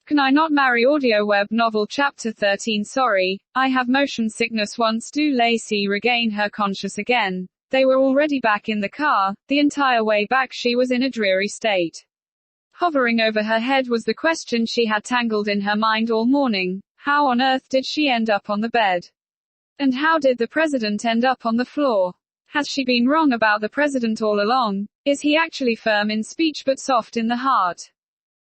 Can I not marry? Audio web novel chapter 13. Sorry, I have motion sickness. Once Do Lacey regained her conscious again, they were already back in the car. The entire way back she was in a dreary state. Hovering over her head was the question she had tangled in her mind all morning. How on earth did she end up on the bed? And how did the president end up on the floor? Has she been wrong about the president all along? Is he actually firm in speech but soft in the heart?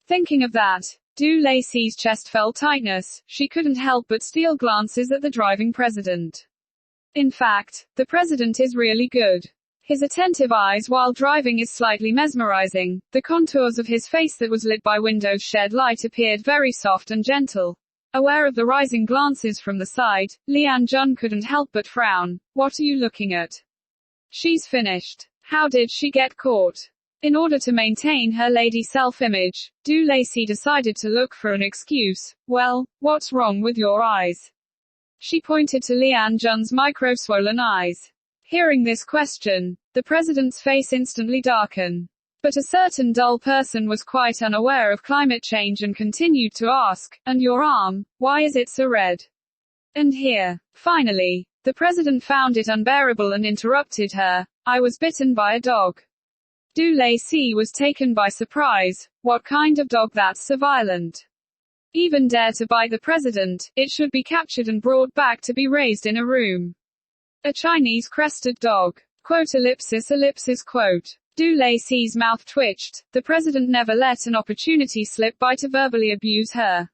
Thinking of that, Do Lacey's chest felt tightness. She couldn't help but steal glances at the driving president. In fact, the president is really good. His attentive eyes while driving is slightly mesmerizing. The contours of his face that was lit by windows shed light appeared very soft and gentle. Aware of the rising glances from the side, Leanne Jun couldn't help but frown. What are you looking at? She's finished. How did she get caught? In order to maintain her lady self-image, Do Lacey decided to look for an excuse. Well, what's wrong with your eyes? She pointed to Leanne Jun's micro-swollen eyes. Hearing this question, the president's face instantly darkened. But a certain dull person was quite unaware of climate change and continued to ask, and your arm, why is it so red? And here, finally, the president found it unbearable and interrupted her. I was bitten by a dog. Do Lacey was taken by surprise. What kind of dog that's so violent? Even dare to bite the president, it should be captured and brought back to be raised in a room. A Chinese crested dog. Quote ellipsis quote. Do Lacey's mouth twitched. The president never let an opportunity slip by to verbally abuse her.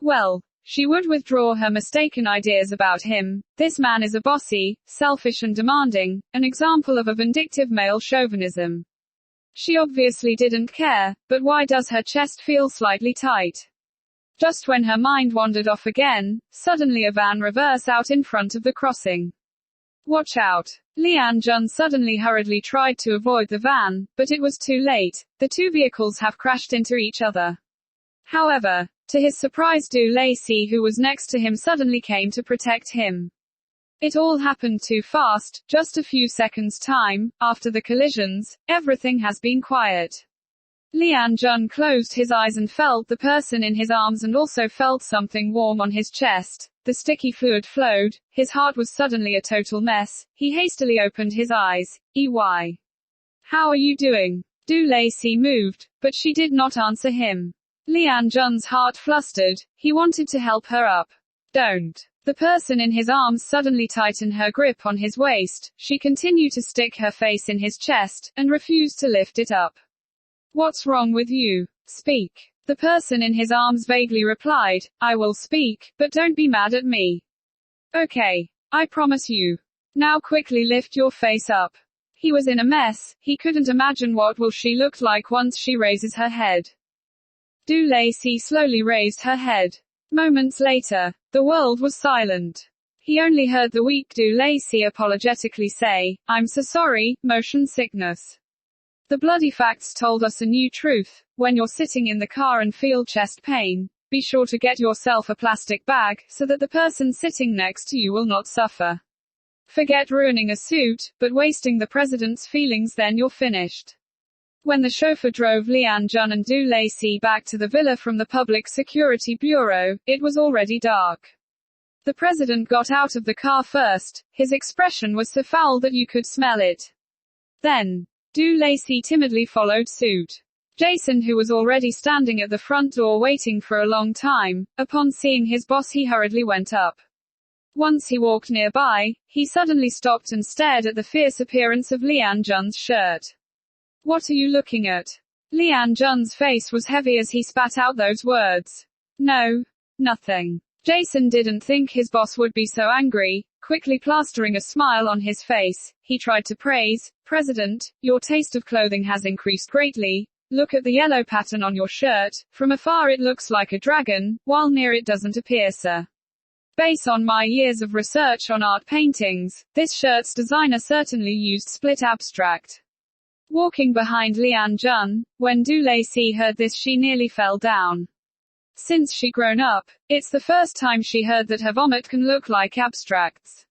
Well, she would withdraw her mistaken ideas about him. This man is a bossy, selfish and demanding, an example of a vindictive male chauvinism. She obviously didn't care, but why does her chest feel slightly tight? Just when her mind wandered off again, suddenly a van reversed out in front of the crossing. Watch out! Leanne Jun suddenly hurriedly tried to avoid the van, but it was too late. The two vehicles have crashed into each other. However, to his surprise, Do Lacey, who was next to him, suddenly came to protect him. It all happened too fast. Just a few seconds' time after the collisions, everything has been quiet. Leanne Jun closed his eyes and felt the person in his arms and also felt something warm on his chest. The sticky fluid flowed. His heart was suddenly a total mess. He hastily opened his eyes. EY. How are you doing? Do Lacey moved, but she did not answer him. Leanne Jun's heart flustered. He wanted to help her up. Don't. The person in his arms suddenly tightened her grip on his waist. She continued to stick her face in his chest, and refused to lift it up. What's wrong with you? Speak. The person in his arms vaguely replied, I will speak, but don't be mad at me. Okay. I promise you. Now quickly lift your face up. He was in a mess. He couldn't imagine what will she look like once she raises her head. Do Lacey slowly raised her head. Moments later, the world was silent. He only heard the weak Do Lacey apologetically say, I'm so sorry, motion sickness. The bloody facts told us a new truth. When you're sitting in the car and feel chest pain, be sure to get yourself a plastic bag, so that the person sitting next to you will not suffer. Forget ruining a suit, but wasting the president's feelings, then you're finished. When the chauffeur drove Leanne Jun and Do Lacey back to the villa from the Public Security Bureau, it was already dark. The president got out of the car first. His expression was so foul that you could smell it. Then, Do Lacey timidly followed suit. Jason, who was already standing at the front door waiting for a long time, upon seeing his boss he hurriedly went up. Once he walked nearby, he suddenly stopped and stared at the fierce appearance of Leanne Jun's shirt. What are you looking at? Leanne Jun's face was heavy as he spat out those words. No. Nothing. Jason didn't think his boss would be so angry. Quickly plastering a smile on his face, he tried to praise, President, your taste of clothing has increased greatly. Look at the yellow pattern on your shirt. From afar it looks like a dragon, while near it doesn't appear so. Based on my years of research on art paintings, this shirt's designer certainly used split abstract. Walking behind Leanne Jun, when Do Lacey heard this she nearly fell down. Since she grown up, it's the first time she heard that her vomit can look like abstracts.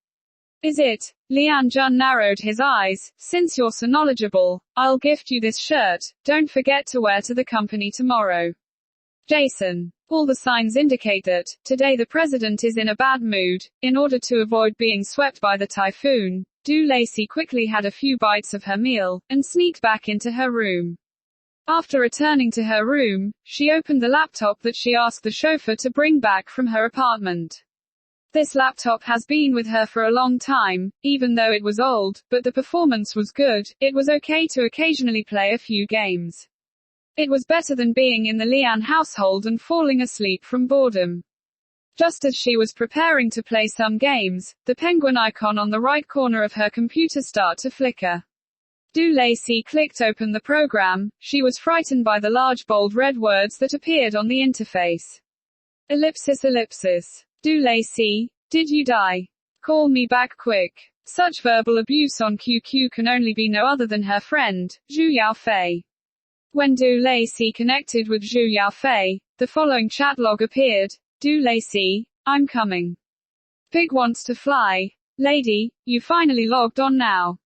Is it? Leanne Jun narrowed his eyes. Since you're so knowledgeable, I'll gift you this shirt. Don't forget to wear to the company tomorrow. Jason. All the signs indicate that, today the president is in a bad mood. In order to avoid being swept by the typhoon, Du Lacey quickly had a few bites of her meal, and sneaked back into her room. After returning to her room, she opened the laptop that she asked the chauffeur to bring back from her apartment. This laptop has been with her for a long time, even though it was old, but the performance was good. It was okay to occasionally play a few games. It was better than being in the Lian household and falling asleep from boredom. Just as she was preparing to play some games, the penguin icon on the right corner of her computer started to flicker. Du Lacey clicked open the program. She was frightened by the large bold red words that appeared on the interface. Ellipsis ellipsis. Du Lacey, did you die? Call me back quick. Such verbal abuse on QQ can only be no other than her friend, Zhu Yaofei. When Du Lacey connected with Zhu Yaofei, the following chat log appeared. Du Lacey, I'm coming. Pig wants to fly. Lady, you finally logged on now.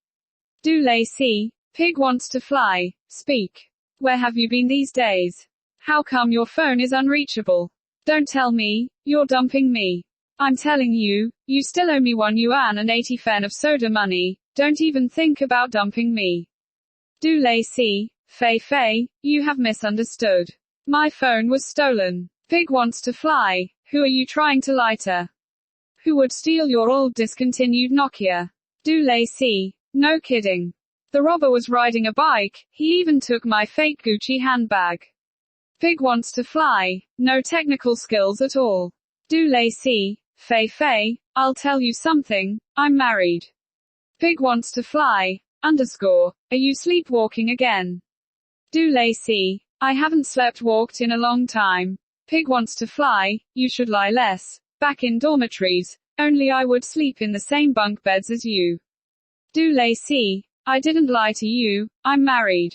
Du Lacey, Pig wants to fly. Speak. Where have you been these days? How come your phone is unreachable? Don't tell me, you're dumping me. I'm telling you, you still owe me 1 yuan and 80 fen of soda money. Don't even think about dumping me. Du Lacey, Fei, you have misunderstood. My phone was stolen. Pig wants to fly. Who are you trying to lie to? Who would steal your old discontinued Nokia? Du Lacey, no kidding. The robber was riding a bike. He even took my fake Gucci handbag. Pig wants to fly. No technical skills at all. Du Lacey, Fei, I'll tell you something. I'm married. Pig wants to fly. Are you sleepwalking again? Du Lacey, I haven't walked in a long time. Pig wants to fly. You should lie less. Back in dormitories. Only I would sleep in the same bunk beds as you. Du Lacey, I didn't lie to you. I'm married.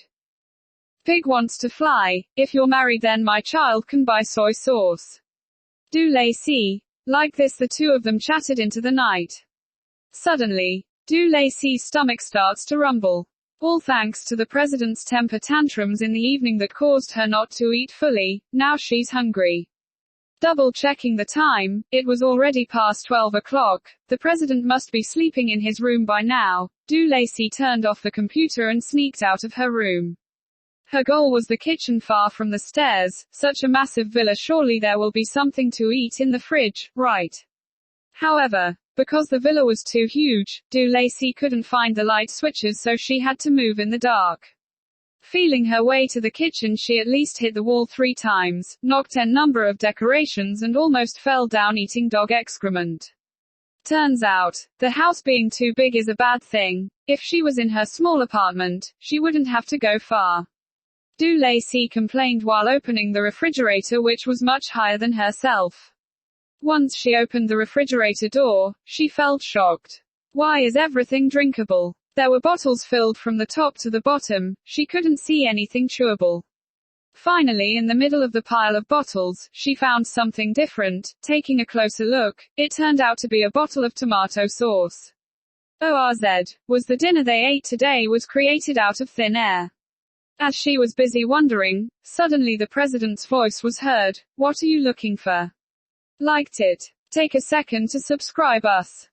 Pig wants to fly. If you're married then my child can buy soy sauce. Du Lacey. Like this the two of them chatted into the night. Suddenly, Du Lacey's stomach starts to rumble. All thanks to the president's temper tantrums in the evening that caused her not to eat fully. Now she's hungry. Double checking the time, it was already past 12 o'clock. The president must be sleeping in his room by now. Du Lacey turned off the computer and sneaked out of her room. Her goal was the kitchen far from the stairs. Such a massive villa, surely there will be something to eat in the fridge, right? However, because the villa was too huge, Du Lacey couldn't find the light switches, so she had to move in the dark. Feeling her way to the kitchen, she at least hit the wall 3 times, knocked a number of decorations and almost fell down eating dog excrement. Turns out, the house being too big is a bad thing. If she was in her small apartment, she wouldn't have to go far. Du Lacey complained while opening the refrigerator, which was much higher than herself. Once she opened the refrigerator door, she felt shocked. Why is everything drinkable? There were bottles filled from the top to the bottom. She couldn't see anything chewable. Finally, in the middle of the pile of bottles, she found something different. Taking a closer look, it turned out to be a bottle of tomato sauce. ORZ, was the dinner they ate today was created out of thin air. As she was busy wondering, suddenly the president's voice was heard. What are you looking for? Liked it? Take a second to subscribe us.